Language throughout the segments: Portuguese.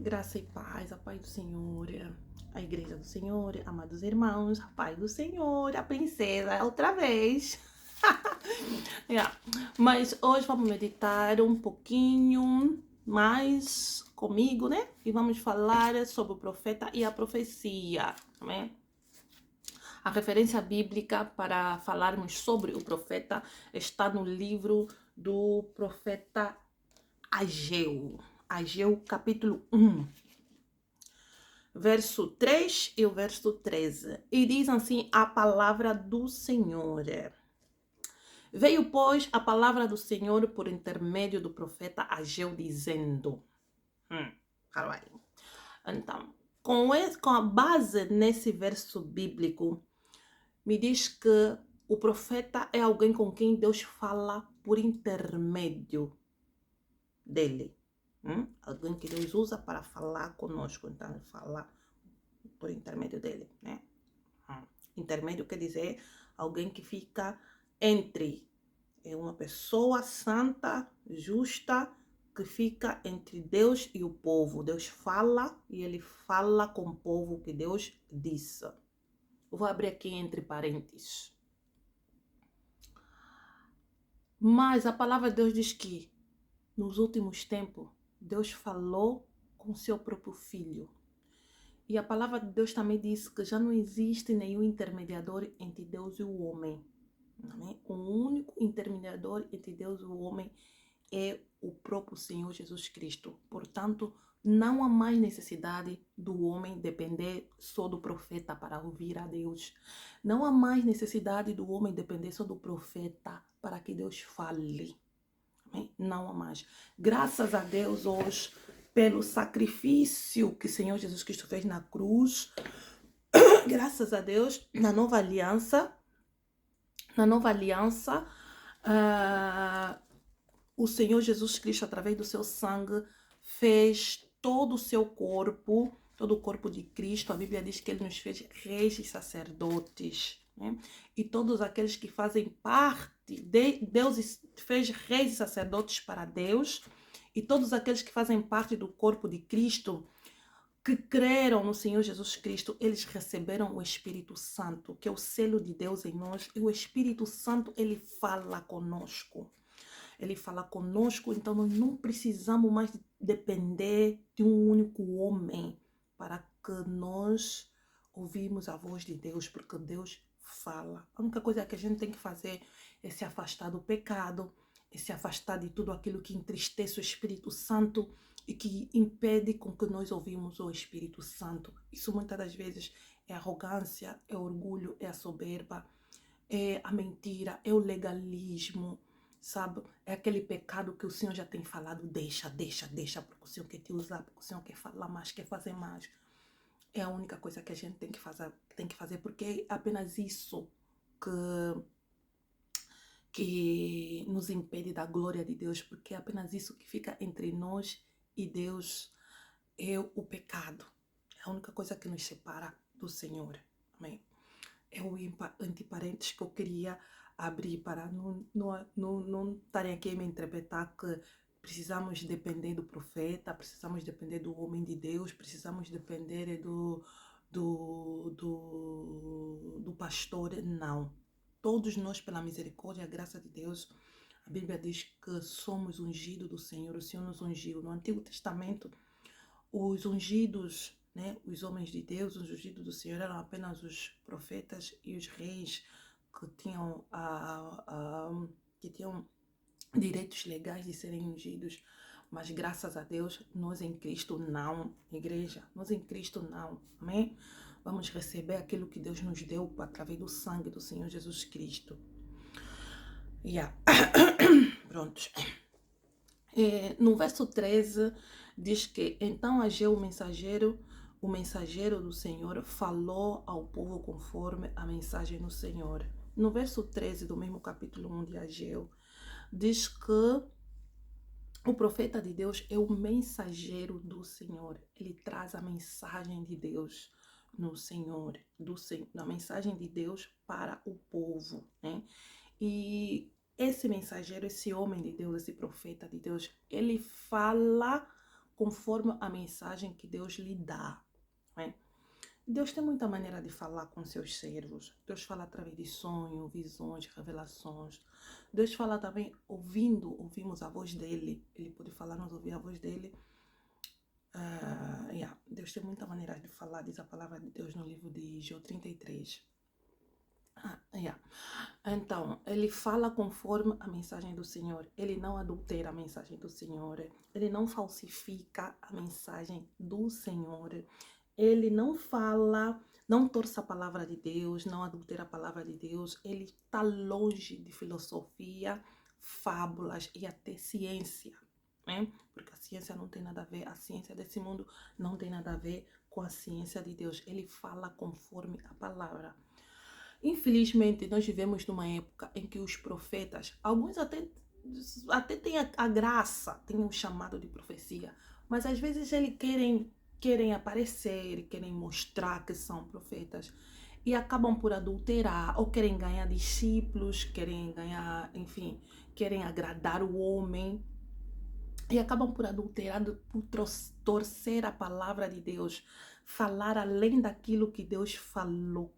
Graça e paz, a paz do Senhor, a igreja do Senhor, amados irmãos, a paz do Senhor, a princesa, outra vez. Yeah. Mas hoje vamos meditar um pouquinho mais comigo, né? E vamos falar sobre o profeta e a profecia, amém? A referência bíblica para falarmos sobre o profeta está no livro do profeta Ageu. Ageu, capítulo 1. Verso 3 e o verso 13. E diz assim a palavra do Senhor. Veio, pois, a palavra do Senhor por intermédio do profeta Ageu, dizendo... Calma aí. Então, com a base nesse verso bíblico, me diz que o profeta é alguém com quem Deus fala por intermédio dele. Alguém que Deus usa para falar conosco. Então, ele fala por intermédio dele, né? Intermédio quer dizer alguém que fica entre. É uma pessoa santa, justa, que fica entre Deus e o povo. Deus fala e ele fala com o povo que Deus disse. Eu vou abrir aqui entre parênteses. Mas a palavra de Deus diz que nos últimos tempos Deus falou com seu próprio filho. E a palavra de Deus também diz que já não existe nenhum intermediador entre Deus e o homem. O único intermediador entre Deus e o homem é o próprio Senhor Jesus Cristo. Portanto, não há mais necessidade do homem depender só do profeta para ouvir a Deus. Não há mais necessidade do homem depender só do profeta para que Deus fale. Amém? Não há mais. Graças a Deus hoje, pelo sacrifício que o Senhor Jesus Cristo fez na cruz, graças a Deus, na nova aliança, o Senhor Jesus Cristo, através do seu sangue, fez todo o seu corpo, todo o corpo de Cristo. A Bíblia diz que ele nos fez reis e sacerdotes, né? E todos aqueles que fazem parte, Deus fez reis e sacerdotes para Deus, e todos aqueles que fazem parte do corpo de Cristo, que creram no Senhor Jesus Cristo, eles receberam o Espírito Santo, que é o selo de Deus em nós. E o Espírito Santo, ele fala conosco. Ele fala conosco, então nós não precisamos mais depender de um único homem para que nós ouvimos a voz de Deus, porque Deus fala. A única coisa que a gente tem que fazer é se afastar do pecado, é se afastar de tudo aquilo que entristece o Espírito Santo e que impede com que nós ouvimos o Espírito Santo. Isso muitas das vezes é arrogância, é orgulho, é a soberba, é a mentira, é o legalismo, sabe? É aquele pecado que o Senhor já tem falado, deixa, porque o Senhor quer te usar, porque o Senhor quer falar mais, quer fazer mais. É a única coisa que a gente tem que fazer, porque é apenas isso que nos impede da glória de Deus, porque é apenas isso que fica entre nós e Deus, é o pecado. É a única coisa que nos separa do Senhor. Amém? É o entre parênteses que eu queria abrir para não estarem aqui a me interpretar que precisamos depender do profeta, precisamos depender do homem de Deus, precisamos depender do pastor. Não. Todos nós, pela misericórdia e a graça de Deus, a Bíblia diz que somos ungidos do Senhor, o Senhor nos ungiu. No Antigo Testamento, os ungidos, né, os homens de Deus, os ungidos do Senhor, eram apenas os profetas e os reis que tinham direitos legais de serem ungidos. Mas graças a Deus, nós em Cristo não, igreja, nós em Cristo não, amém? Vamos receber aquilo que Deus nos deu através do sangue do Senhor Jesus Cristo. Prontos. No verso 13, diz que então Ageu, o mensageiro do Senhor, falou ao povo conforme a mensagem do Senhor. No verso 13 do mesmo capítulo 1 de Ageu, diz que o profeta de Deus é o mensageiro do Senhor. Ele traz a mensagem de Deus no Senhor, a mensagem de Deus para o povo, né? E esse mensageiro, esse homem de Deus, esse profeta de Deus, ele fala conforme a mensagem que Deus lhe dá. Né? Deus tem muita maneira de falar com seus servos. Deus fala através de sonhos, visões, revelações. Deus fala também ouvimos a voz dele. Ele pode falar, nós ouvir a voz dele. Deus tem muita maneira de falar, diz a palavra de Deus no livro de Jó 33. Então, ele fala conforme a mensagem do Senhor. Ele não adultera a mensagem do Senhor. Ele não falsifica a mensagem do Senhor. Ele não fala, não torce a palavra de Deus, não adultera a palavra de Deus. Ele está longe de filosofia, fábulas e até ciência. Né? Porque a ciência não tem nada a ver, a ciência desse mundo não tem nada a ver com a ciência de Deus. Ele fala conforme a palavra. Infelizmente, nós vivemos numa época em que os profetas, alguns até têm a graça, têm um chamado de profecia, mas às vezes eles querem aparecer, querem mostrar que são profetas e acabam por adulterar, ou querem ganhar discípulos, querem ganhar, enfim, querem agradar o homem e acabam por adulterar, por torcer a palavra de Deus, falar além daquilo que Deus falou,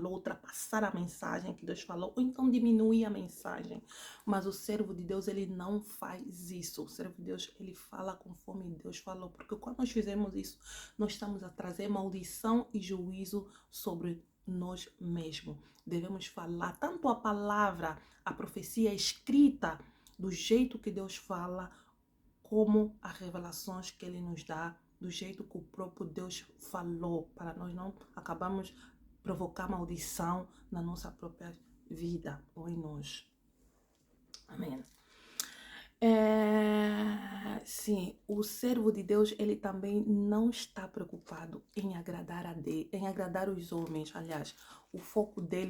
ultrapassar a mensagem que Deus falou, ou então diminuir a mensagem. Mas o servo de Deus, ele não faz isso. O servo de Deus, ele fala conforme Deus falou, porque quando nós fizermos isso, nós estamos a trazer maldição e juízo sobre nós mesmos. Devemos falar tanto a palavra, a profecia escrita, do jeito que Deus fala, como as revelações que ele nos dá, do jeito que o próprio Deus falou, para nós não acabarmos provocar maldição na nossa própria vida ou em nós. Amém. Sim, o servo de Deus, ele também não está preocupado em agradar em agradar os homens. Aliás, o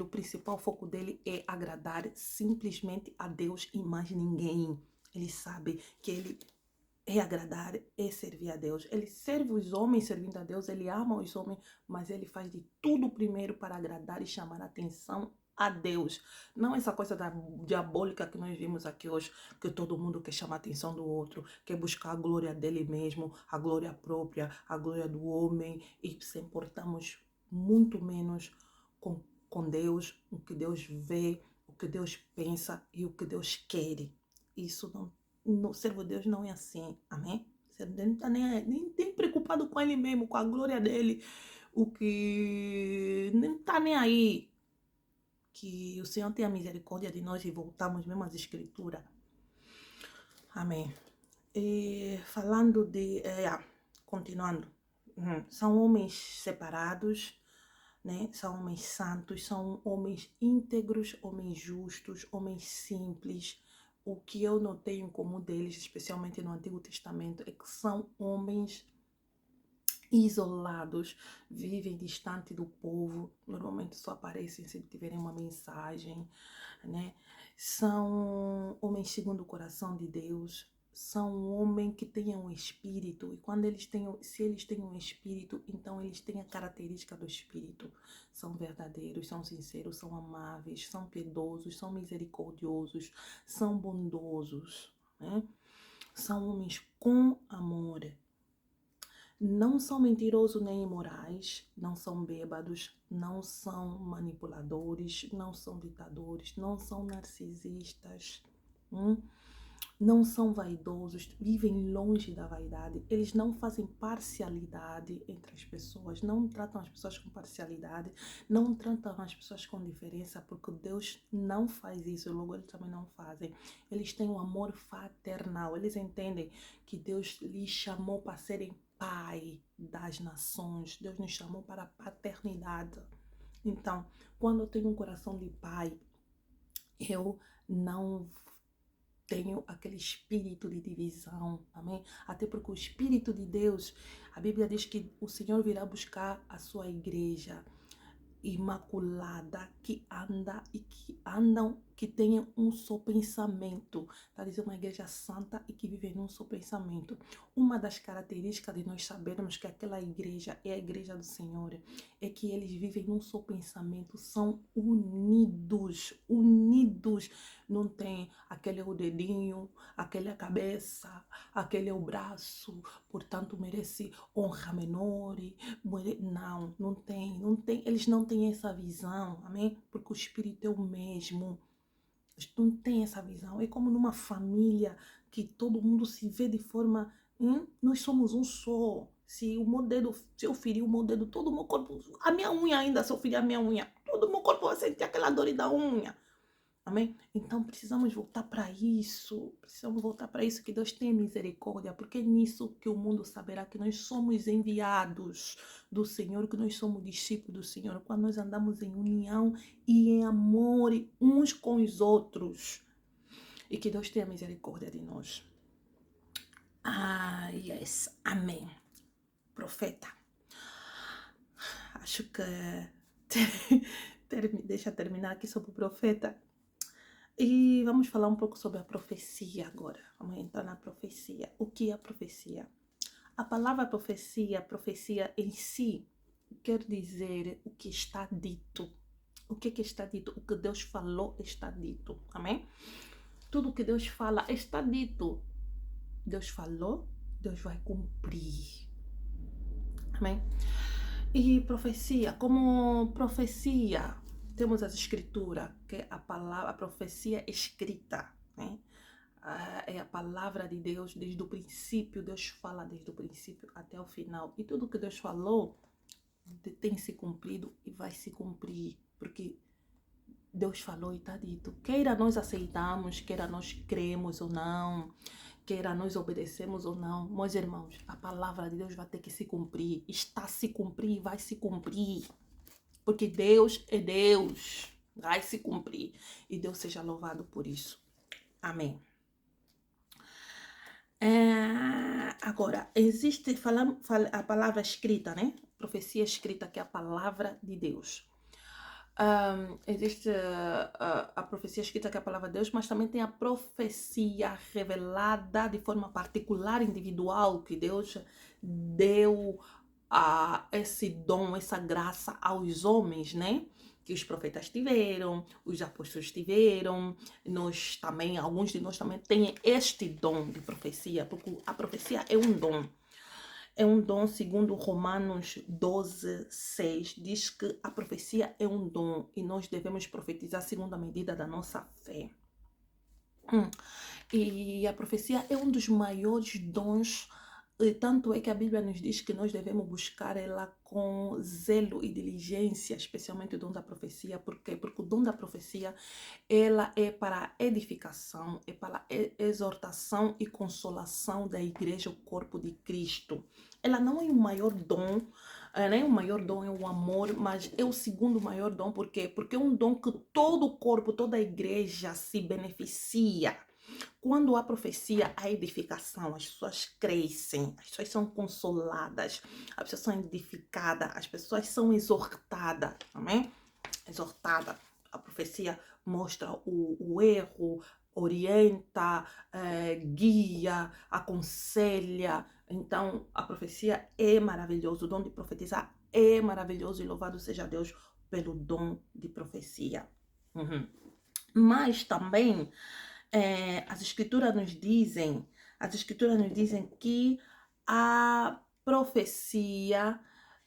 principal foco dele é agradar simplesmente a Deus e mais ninguém. Ele sabe que ele é agradar, é servir a Deus. Ele serve os homens servindo a Deus, ele ama os homens, mas ele faz de tudo primeiro para agradar e chamar a atenção a Deus. Não essa coisa diabólica que nós vimos aqui hoje, que todo mundo quer chamar a atenção do outro, quer buscar a glória dele mesmo, a glória própria, a glória do homem, e se importamos muito menos com Deus, o que Deus vê, o que Deus pensa e o que Deus quer. Isso não, no servo de Deus não é assim, amém? O servo de Deus não está nem preocupado com ele mesmo, com a glória dele, o que nem está nem aí. Que o Senhor tenha misericórdia de nós e voltamos mesmo às escrituras. Amém. E falando continuando, são homens separados, né? São homens santos, são homens íntegros, homens justos, homens simples. O que eu notei em comum deles, especialmente no Antigo Testamento, é que são homens isolados, vivem distante do povo, normalmente só aparecem se tiverem uma mensagem, né? São homens segundo o coração de Deus, são homens que têm um espírito, e quando se eles têm um espírito, então eles têm a característica do espírito, são verdadeiros, são sinceros, são amáveis, são piedosos, são misericordiosos, são bondosos, né? São homens com amor. Não são mentirosos nem imorais, não são bêbados, não são manipuladores, não são ditadores, não são narcisistas, não são vaidosos, vivem longe da vaidade. Eles não fazem parcialidade entre as pessoas, não tratam as pessoas com parcialidade, não tratam as pessoas com diferença, porque Deus não faz isso, logo eles também não fazem. Eles têm um amor fraternal, eles entendem que Deus lhes chamou para serem pai das nações, Deus nos chamou para a paternidade. Então, quando eu tenho um coração de pai, eu não tenho aquele espírito de divisão, amém? Até porque o Espírito de Deus, a Bíblia diz que o Senhor virá buscar a sua igreja imaculada, que que tenham um só pensamento. Está dizendo uma igreja santa e que vive num só pensamento. Uma das características de nós sabermos que aquela igreja é a igreja do Senhor é que eles vivem num só pensamento, são unidos, unidos. Não tem aquele é o dedinho, aquele é a cabeça, aquele é o braço, portanto merece honra menor. Não, não tem, não tem. Eles não têm essa visão, amém? Porque o Espírito é o mesmo. Não tem essa visão. É como numa família que todo mundo se vê de forma. Nós somos um só. Se o meu dedo, se eu ferir o meu dedo, todo o meu corpo, a minha unha ainda, se eu ferir a minha unha, todo o meu corpo vai sentir aquela dor da unha. Amém? Então precisamos voltar para isso. Precisamos voltar para isso, que Deus tenha misericórdia, porque é nisso que o mundo saberá que nós somos enviados do Senhor, que nós somos discípulos do Senhor, quando nós andamos em união e em amor uns com os outros. E que Deus tenha misericórdia de nós. Ah, yes. Amém. Profeta. Acho que deixa eu terminar aqui sobre o profeta. E vamos falar um pouco sobre a profecia agora. Vamos entrar na profecia. O que é a profecia? A palavra profecia em si, quer dizer o que está dito. O que está dito? O que Deus falou está dito. Amém? Tudo que Deus fala está dito. Deus falou, Deus vai cumprir. Amém? E profecia, como profecia, temos as escrituras, que é a profecia escrita, né? É a palavra de Deus desde o princípio. Deus fala desde o princípio até o final. E tudo que Deus falou tem se cumprido e vai se cumprir, porque Deus falou e está dito. Queira nós aceitamos, queira nós cremos ou não, queira nós obedecemos ou não, meus irmãos, a palavra de Deus vai ter que se cumprir. Está se cumprir e vai se cumprir. Porque Deus é Deus. Vai se cumprir. E Deus seja louvado por isso. Amém. Agora, existe a palavra escrita, né? Profecia escrita, que é a palavra de Deus. Existe a profecia escrita, que é a palavra de Deus, mas também tem a profecia revelada de forma particular, individual, que Deus deu esse dom, essa graça aos homens, né? Que os profetas tiveram, os apóstolos tiveram, nós também, alguns de nós também têm este dom de profecia, porque a profecia é um dom. É um dom, segundo Romanos 12, 6, diz que a profecia é um dom e nós devemos profetizar segundo a medida da nossa fé. E a profecia é um dos maiores dons, tanto é que a Bíblia nos diz que nós devemos buscar ela com zelo e diligência, especialmente o dom da profecia. Por quê? Porque o dom da profecia, ela é para edificação, é para exortação e consolação da igreja, o corpo de Cristo. Ela não é o maior dom, né? O maior dom é o amor, mas é o segundo maior dom. Por quê? Porque é um dom que todo o corpo, toda a igreja se beneficia. Quando há profecia, há edificação, as pessoas crescem, as pessoas são consoladas, as pessoas são edificadas, as pessoas são exortadas, amém? Exortada. A profecia mostra o erro, orienta, guia, aconselha. Então, a profecia é maravilhosa, o dom de profetizar é maravilhoso e louvado seja Deus pelo dom de profecia. Mas também as escrituras nos dizem que a profecia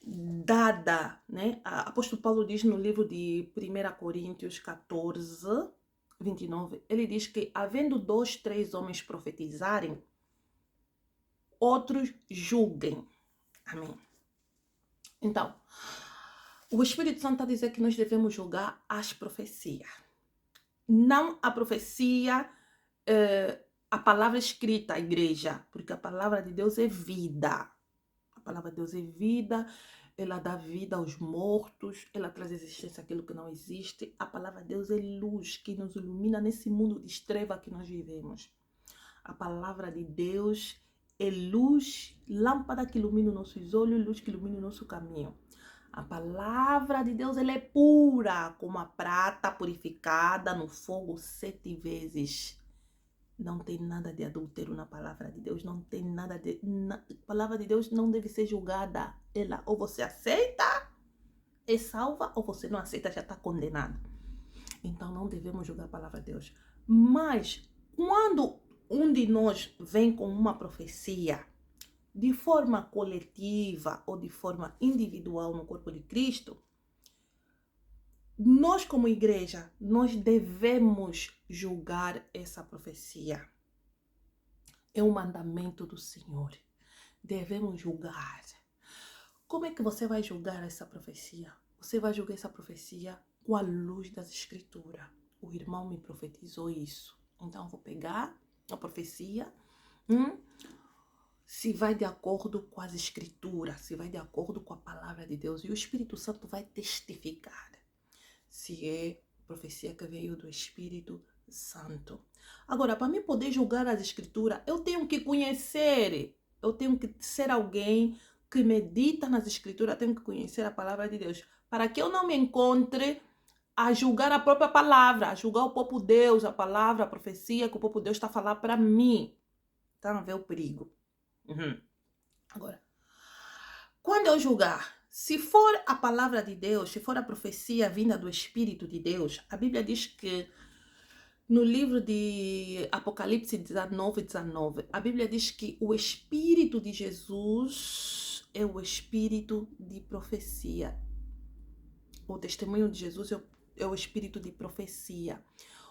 dada, né? O apóstolo Paulo diz no livro de 1 Coríntios 14, 29, ele diz que havendo 2, 3 homens profetizarem, outros julguem. Amém. Então, o Espírito Santo está a dizer que nós devemos julgar as profecias. Não a profecia, a palavra escrita, a igreja, porque a palavra de Deus é vida. A palavra de Deus é vida, ela dá vida aos mortos, ela traz existência àquilo que não existe. A palavra de Deus é luz que nos ilumina nesse mundo de treva que nós vivemos. A palavra de Deus é luz, lâmpada que ilumina os nossos olhos, luz que ilumina o nosso caminho. A palavra de Deus, ela é pura, como a prata purificada no fogo 7 vezes. Não tem nada de adúltero na palavra de Deus. Não tem nada de... A palavra de Deus não deve ser julgada. Ela, ou você aceita, é salva, ou você não aceita, já está condenado. Então não devemos julgar a palavra de Deus. Mas quando um de nós vem com uma profecia, de forma coletiva ou de forma individual no corpo de Cristo, nós como igreja, nós devemos julgar essa profecia. É um mandamento do Senhor. Devemos julgar. Como é que você vai julgar essa profecia? Você vai julgar essa profecia com a luz das escrituras. O irmão me profetizou isso. Então eu vou pegar a profecia, se vai de acordo com as escrituras, se vai de acordo com a palavra de Deus. E o Espírito Santo vai testificar se é profecia que veio do Espírito Santo. Agora, para mim poder julgar as escrituras, eu tenho que conhecer, eu tenho que ser alguém que medita nas escrituras, tenho que conhecer a palavra de Deus, para que eu não me encontre a julgar a própria palavra, a julgar o próprio Deus, a palavra, a profecia que o próprio Deus está a falar para mim. Tá a ver o perigo? Agora, quando eu julgar, se for a palavra de Deus, se for a profecia vinda do Espírito de Deus, a Bíblia diz que no livro de Apocalipse 19, a Bíblia diz que o Espírito de Jesus é o Espírito de profecia. O testemunho de Jesus é o Espírito de profecia.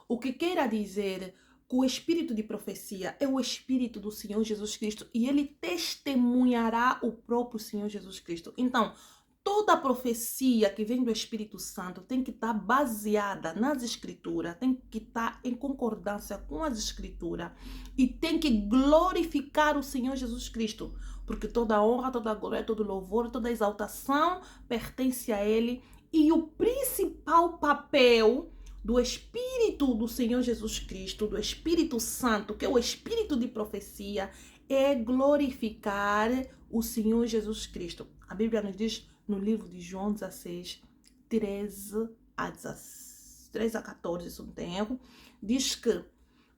O que queira dizer que o Espírito de profecia é o Espírito do Senhor Jesus Cristo e ele testemunhará o próprio Senhor Jesus Cristo. Então, toda profecia que vem do Espírito Santo tem que estar baseada nas Escrituras, tem que estar em concordância com as Escrituras e tem que glorificar o Senhor Jesus Cristo, porque toda honra, toda glória, todo louvor, toda exaltação pertence a Ele e o principal papel do Espírito do Senhor Jesus Cristo, do Espírito Santo, que é o Espírito de profecia, é glorificar o Senhor Jesus Cristo. A Bíblia nos diz no livro de João 16, 13 a 14, se não tem erro, diz que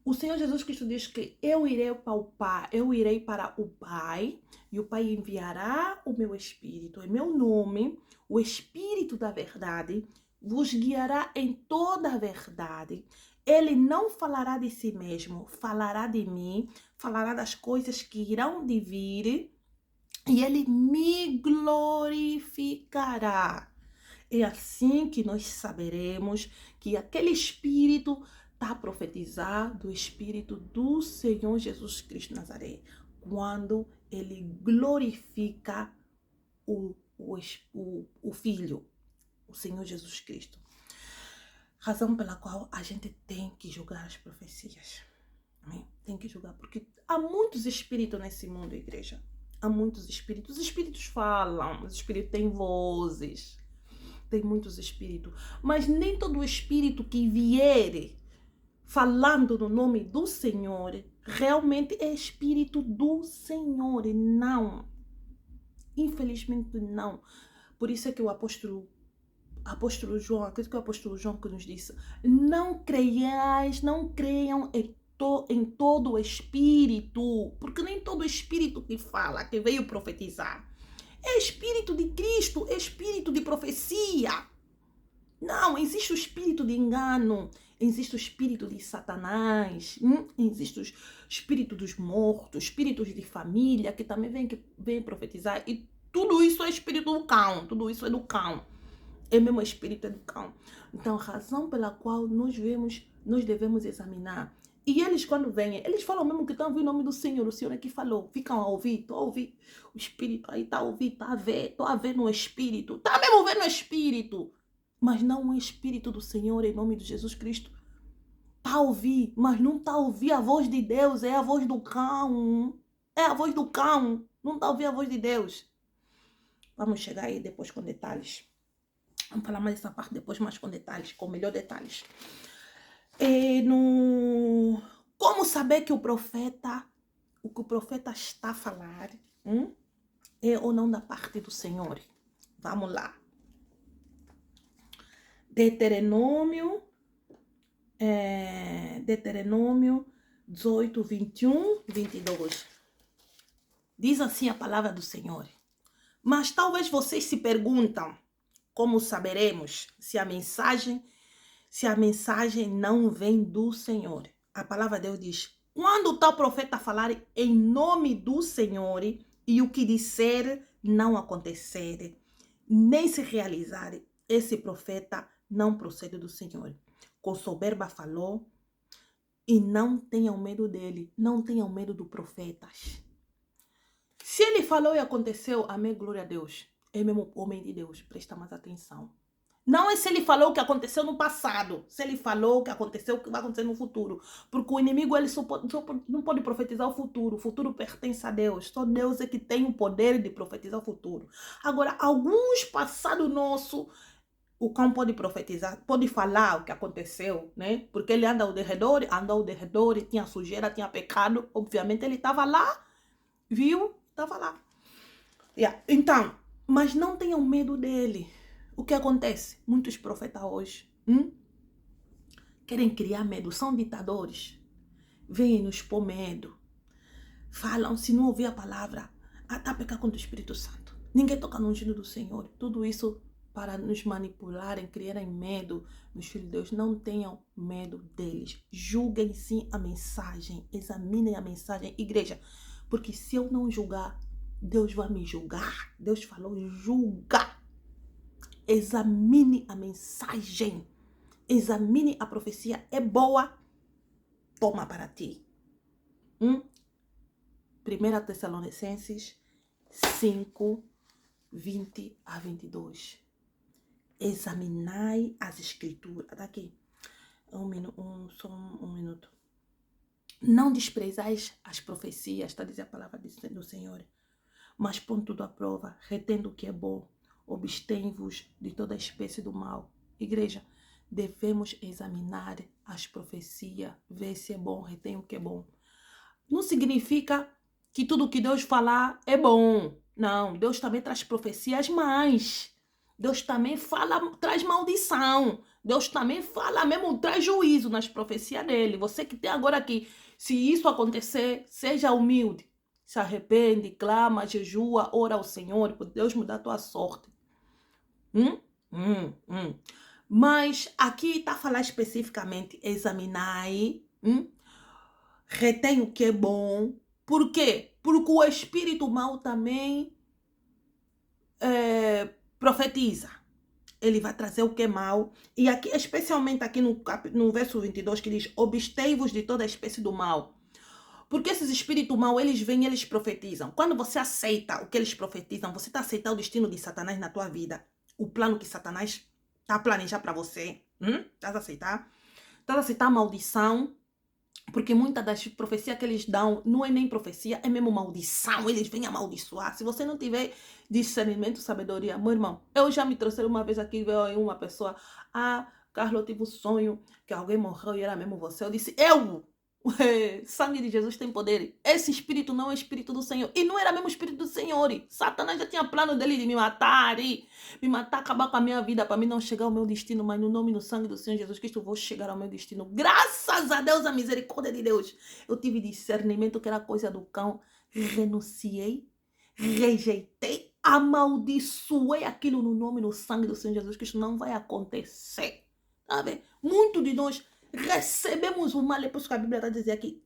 o Senhor Jesus Cristo diz que eu irei para o Pai, eu irei para o Pai, e o Pai enviará o meu Espírito, em meu nome, o Espírito da verdade, vos guiará em toda a verdade. Ele não falará de si mesmo, falará de mim, falará das coisas que irão de vir, e ele me glorificará. É assim que nós saberemos que aquele Espírito está a profetizar do Espírito do Senhor Jesus Cristo Nazaré, quando ele glorifica o Filho, o Senhor Jesus Cristo. Razão pela qual a gente tem que julgar as profecias. Amém? Tem que julgar, porque há muitos espíritos nesse mundo, igreja. Há muitos espíritos. Os espíritos falam, os espíritos têm vozes. Tem muitos espíritos. Mas nem todo espírito que vier falando no nome do Senhor realmente é espírito do Senhor. Não. Infelizmente não. Por isso é que o apóstolo João, acredito que o apóstolo João que nos disse, não creiam em todo o espírito, porque nem todo espírito que fala, que veio profetizar, é espírito de Cristo, é espírito de profecia. Não, existe o espírito de engano, existe o espírito de Satanás, existe o espírito dos mortos, espíritos de família que também vem profetizar, e tudo isso é espírito do cão, tudo isso é do cão. É mesmo o espírito do cão. Então, a razão pela qual nós devemos examinar. E eles, quando vêm, eles falam mesmo que estão a ouvir o nome do Senhor. O Senhor é que falou. Ficam a ouvir, estou a ouvir. O espírito aí está a ouvir, está a ver. Estou a ver no espírito. Está mesmo vendo no espírito. Mas não o espírito do Senhor, em nome de Jesus Cristo. Está a ouvir, mas não está a ouvir a voz de Deus. É a voz do cão. É a voz do cão. Não está a ouvir a voz de Deus. Vamos chegar aí depois com detalhes. Vamos falar mais dessa parte depois, mais com detalhes, com melhor detalhes. Como saber que o que o profeta está a falar, é ou não da parte do Senhor? Vamos lá. Deuteronômio 18, 21, 22. Diz assim a palavra do Senhor. Mas talvez vocês se perguntam, como saberemos se a mensagem não vem do Senhor? A palavra de Deus diz, quando o tal profeta falar em nome do Senhor e o que disser não acontecer, nem se realizar, esse profeta não procede do Senhor. Com soberba falou, e não tenham medo dele, não tenham medo do profeta. Se ele falou e aconteceu, amém, glória a Deus. É mesmo homem de Deus, presta mais atenção. Não é se ele falou o que aconteceu no passado, se ele falou o que aconteceu, o que vai acontecer no futuro. Porque o inimigo ele não pode profetizar o futuro pertence a Deus. Só Deus é que tem o poder de profetizar o futuro. Agora, alguns passados nossos, o cão pode profetizar, pode falar o que aconteceu, né? Porque ele anda ao derredor, tinha sujeira, tinha pecado, obviamente ele estava lá, viu? Estava lá. Então, mas não tenham medo dele. O que acontece? Muitos profetas hoje querem criar medo, são ditadores. Vêm nos pôr medo. Falam, se não ouvir a palavra, tá pecar contra o Espírito Santo. Ninguém toca no ungido do Senhor. Tudo isso para nos manipularem, criarem medo. Meus filhos de Deus, não tenham medo deles. Julguem sim a mensagem. Examinem a mensagem. Igreja, porque se eu não julgar, Deus vai me julgar. Deus falou, julga. Examine a mensagem. Examine a profecia. É boa? Toma para ti. 1 Tessalonicenses 5, 20 a 22. Examinai as escrituras. Daqui. Só um minuto. Não desprezais as profecias, está dizendo a palavra do Senhor. Mas põe tudo à prova, retendo o que é bom. Obstém-vos de toda espécie do mal. Igreja, devemos examinar as profecias, ver se é bom, retém o que é bom. Não significa que tudo que Deus falar é bom. Não, Deus também traz profecias mais. Deus também fala, traz maldição. Deus também fala mesmo, traz juízo nas profecias dele. Você que tem agora aqui, se isso acontecer, seja humilde. Se arrepende, clama, jejua, ora ao Senhor, por Deus mudar a tua sorte. Mas aqui está a falar especificamente, examinai, retém o que é bom. Por quê? Porque o espírito mau também profetiza. Ele vai trazer o que é mal. E aqui, especialmente aqui no verso 22, que diz, obstei-vos de toda espécie do mal. Porque esses espíritos maus, eles vêm e eles profetizam. Quando você aceita o que eles profetizam, você está aceitando o destino de Satanás na tua vida. O plano que Satanás está a planejar para você. Estás a aceitar? Estás a aceitar a maldição? Porque muitas das profecias que eles dão não é nem profecia, é mesmo maldição. Eles vêm amaldiçoar. Se você não tiver discernimento, sabedoria, meu irmão, eu já me trouxe uma vez aqui, veio uma pessoa, Carlos, eu tive um sonho que alguém morreu e era mesmo você. Eu disse, sangue de Jesus tem poder. Esse espírito não é o espírito do Senhor. E não era mesmo o espírito do Senhor. Satanás já tinha plano dele de me matar, acabar com a minha vida, para mim não chegar ao meu destino. Mas no nome e no sangue do Senhor Jesus Cristo, eu vou chegar ao meu destino. Graças a Deus, a misericórdia de Deus. Eu tive discernimento que era coisa do cão. Renunciei, rejeitei, amaldiçoei aquilo no nome e no sangue do Senhor Jesus Cristo. Não vai acontecer. Sabe? Muito de nós recebemos o mal, é por isso que a Bíblia está dizendo aqui,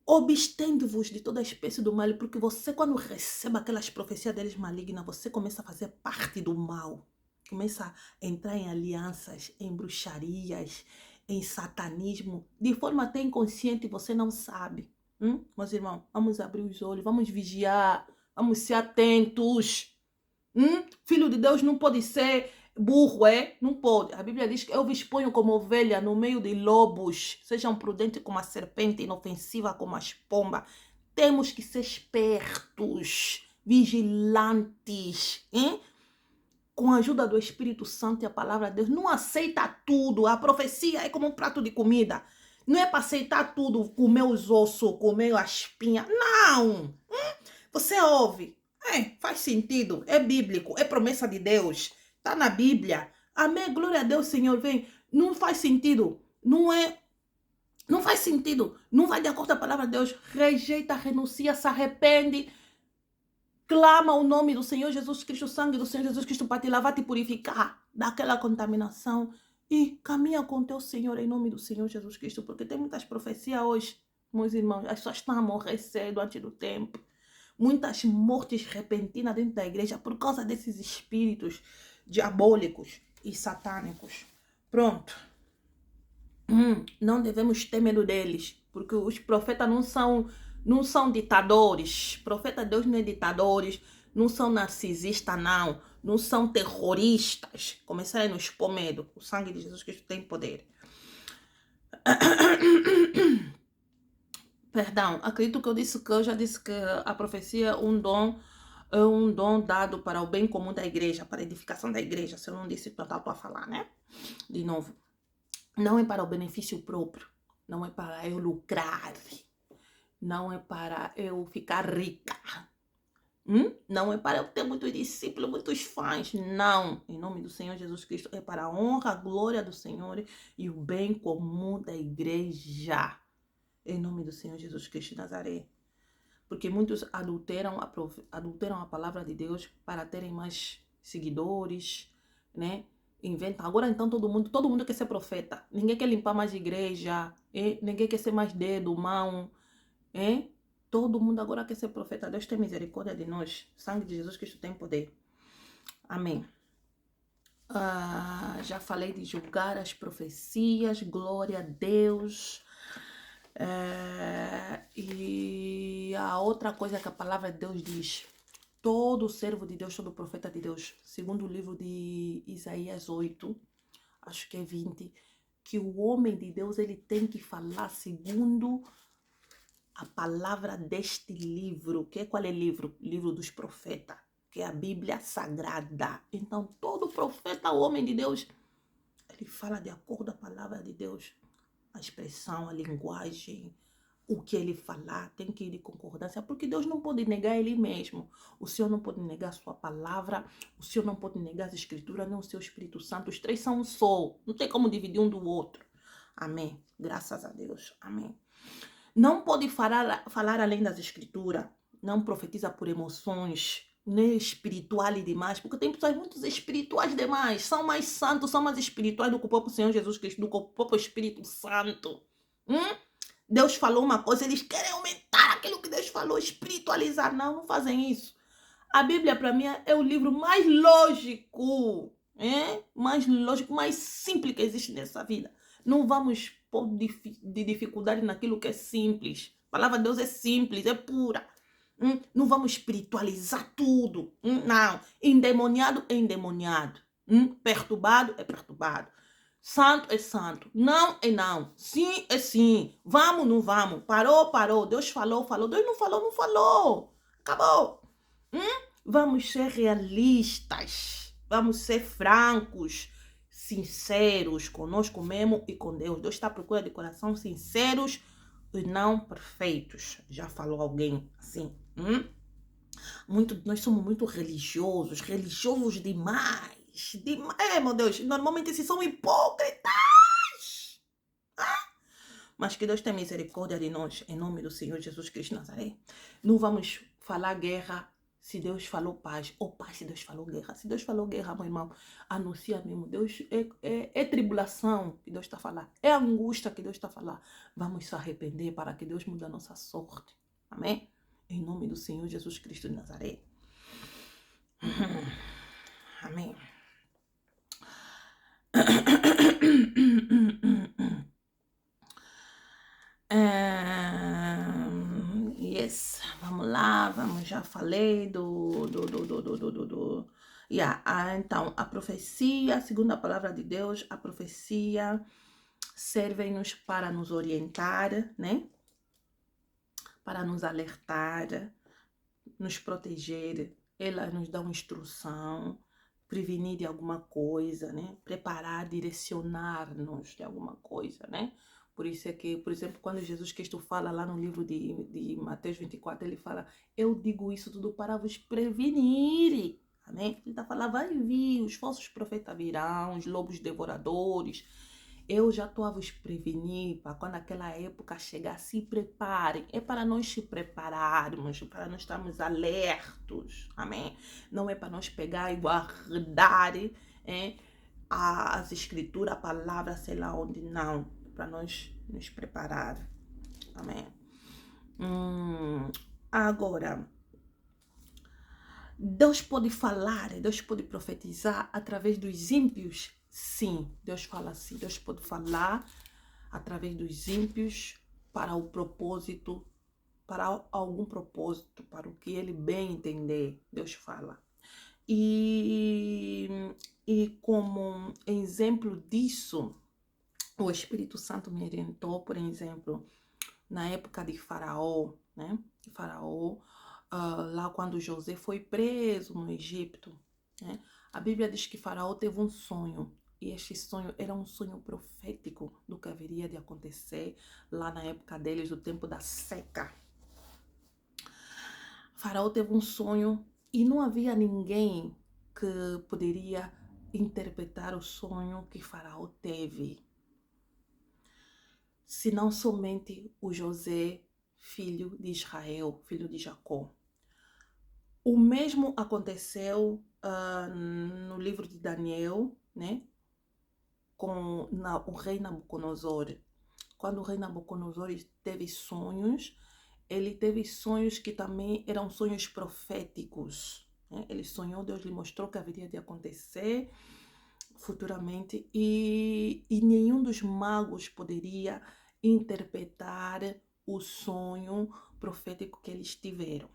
obstendo-vos de toda espécie do mal, porque você, quando recebe aquelas profecias deles malignas, você começa a fazer parte do mal, começa a entrar em alianças, em bruxarias, em satanismo, de forma até inconsciente, você não sabe. Meus irmãos, vamos abrir os olhos, vamos vigiar, vamos ser atentos. Filho de Deus não pode ser burro, não pode. A Bíblia diz que eu vos exponho como ovelha no meio de lobos. Sejam prudentes como a serpente, inofensiva como as pombas. Temos que ser espertos, vigilantes, com a ajuda do Espírito Santo e a palavra de Deus. Não aceita tudo. A profecia é como um prato de comida. Não é para aceitar tudo, comer os ossos, comer a espinha. Não! Você ouve. Faz sentido. É bíblico. É promessa de Deus. Está na Bíblia. Amém, glória a Deus, Senhor, vem. Não faz sentido, não faz sentido, não vai de acordo com a palavra de Deus. Rejeita, renuncia, se arrepende, clama o nome do Senhor Jesus Cristo, o sangue do Senhor Jesus Cristo para te lavar, te purificar daquela contaminação e caminha com teu Senhor em nome do Senhor Jesus Cristo, porque tem muitas profecias hoje, meus irmãos, as pessoas estão a morrer cedo antes do tempo. Muitas mortes repentinas dentro da igreja por causa desses espíritos diabólicos e satânicos. Pronto. Não devemos ter medo deles, porque os profetas não são ditadores. Profeta de Deus não é ditadores, não são narcisistas, não são terroristas. Começarem a nos expor medo. O sangue de Jesus Cristo tem poder. Perdão, acredito que eu já disse que a profecia é um dom dado para o bem comum da igreja, para a edificação da igreja. Se eu não disse, então estou a falar, né? De novo. Não é para o benefício próprio, não é para eu lucrar, não é para eu ficar rica, não é para eu ter muitos discípulos, muitos fãs, não. Em nome do Senhor Jesus Cristo, é para a honra, a glória do Senhor e o bem comum da igreja. Em nome do Senhor Jesus Cristo de Nazaré. Porque muitos adulteram a palavra de Deus para terem mais seguidores, né? Inventam. Agora então todo mundo quer ser profeta. Ninguém quer limpar mais igreja, ninguém quer ser mais dedo, mão, todo mundo agora quer ser profeta. Deus tem misericórdia de nós. O sangue de Jesus Cristo tem poder. Amém. Já falei de julgar as profecias, glória a Deus. E a outra coisa que a palavra de Deus diz: todo servo de Deus, todo profeta de Deus, segundo o livro de Isaías 8, acho que é 20, que o homem de Deus ele tem que falar segundo a palavra deste livro. Qual é o livro? Livro dos profetas, que é a Bíblia Sagrada. Então todo profeta, o homem de Deus, ele fala de acordo com a palavra de Deus. A expressão, a linguagem, o que ele falar tem que ir de concordância, porque Deus não pode negar ele mesmo. O Senhor não pode negar a sua palavra, o Senhor não pode negar as escrituras, nem o seu Espírito Santo. Os três são um só, não tem como dividir um do outro. Amém. Graças a Deus. Amém. Não pode falar além das escrituras, não profetiza por emoções, nem espiritual demais, porque tem pessoas muito espirituais demais, são mais santos, são mais espirituais do que o próprio Senhor Jesus Cristo, do que o próprio Espírito Santo. Deus falou uma coisa, eles querem aumentar aquilo que Deus falou, espiritualizar. Não fazem isso. A Bíblia, para mim, é o livro mais lógico, mais lógico, mais simples que existe nessa vida. Não vamos pôr de dificuldade naquilo que é simples. A palavra de Deus é simples, é pura. Não vamos espiritualizar tudo. Não. Endemoniado é endemoniado. Perturbado é perturbado. Santo é santo. Não é não. Sim é sim. Vamos, não vamos. Parou, parou. Deus falou, falou. Deus não falou, não falou. Acabou. Vamos ser realistas. Vamos ser francos, sinceros conosco mesmo e com Deus. Deus está à procura de coração sinceros e não perfeitos. Já falou alguém assim? Nós somos muito religiosos demais. Meu Deus, normalmente esses são hipócritas. Mas que Deus tenha misericórdia de nós, em nome do Senhor Jesus Cristo de Nazaré. Não vamos falar guerra se Deus falou paz, ou paz se Deus falou guerra. Se Deus falou guerra, meu irmão, anuncia mesmo. Deus é tribulação que Deus está a falar, é angústia que Deus está a falar. Vamos se arrepender para que Deus mude a nossa sorte. Amém? Em nome do Senhor Jesus Cristo de Nazaré. Amém. Yes, vamos lá, já falei então, a profecia, segundo a palavra de Deus, a profecia serve-nos para nos orientar, né? Para nos alertar, nos proteger, ela nos dá uma instrução, prevenir de alguma coisa, né? Preparar, direcionar-nos de alguma coisa, né? Por isso é que, por exemplo, quando Jesus Cristo fala lá no livro de Mateus 24, ele fala: eu digo isso tudo para vos prevenir. Amém? Ele está falando, vai vir, os falsos profetas virão, os lobos devoradores. Eu já estou a vos prevenir para quando aquela época chegar, se preparem. É para nós se prepararmos, para nós estarmos alertos. Amém? Não é para nós pegar e guardar as escrituras, a palavra, sei lá onde, não. Para nós nos preparar. Amém? Agora, Deus pode falar, Deus pode profetizar através dos ímpios? Sim, Deus fala assim. Deus pode falar através dos ímpios para o propósito, para algum propósito, para o que ele bem entender, Deus fala. E como exemplo disso, o Espírito Santo me orientou, por exemplo, na época de Faraó, né? Faraó, lá quando José foi preso no Egito, né? A Bíblia diz que Faraó teve um sonho. E este sonho era um sonho profético do que haveria de acontecer lá na época deles, do tempo da seca. Faraó teve um sonho e não havia ninguém que poderia interpretar o sonho que Faraó teve, senão somente o José, filho de Israel, filho de Jacó. O mesmo aconteceu no livro de Daniel, né? Com o rei Nabucodonosor. Quando o rei Nabucodonosor teve sonhos, ele teve sonhos que também eram sonhos proféticos. Né? Ele sonhou, Deus lhe mostrou que haveria de acontecer futuramente e nenhum dos magos poderia interpretar o sonho profético que eles tiveram,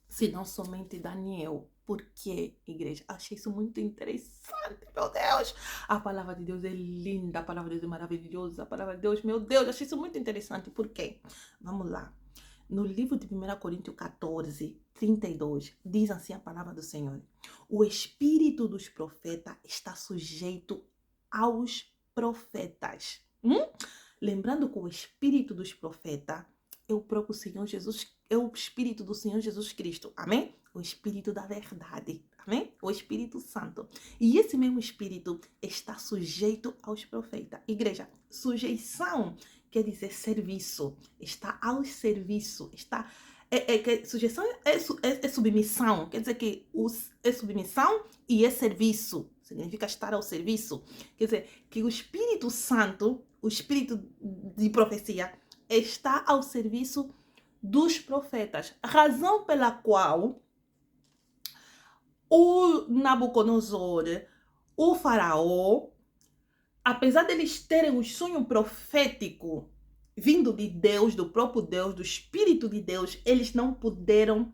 senão somente Daniel. Por quê, igreja? Achei isso muito interessante, meu Deus. A palavra de Deus é linda, a palavra de Deus é maravilhosa, a palavra de Deus, meu Deus, achei isso muito interessante. Por quê? Vamos lá. No livro de 1 Coríntios 14, 32, diz assim a palavra do Senhor: o espírito dos profetas está sujeito aos profetas. Lembrando que o espírito dos profetas é o próprio Senhor Jesus, é o espírito do Senhor Jesus Cristo. Amém? O espírito da verdade. Amém? O Espírito Santo. E esse mesmo espírito está sujeito aos profetas. Igreja, sujeição quer dizer serviço. Está ao serviço. Está... sujeição é submissão. Quer dizer que é submissão e é serviço. Significa estar ao serviço. Quer dizer que o Espírito Santo, o espírito de profecia, está ao serviço dos profetas. Razão pela qual o Nabucodonosor, o faraó, apesar deles terem um sonho profético vindo de Deus, do próprio Deus, do Espírito de Deus, eles não puderam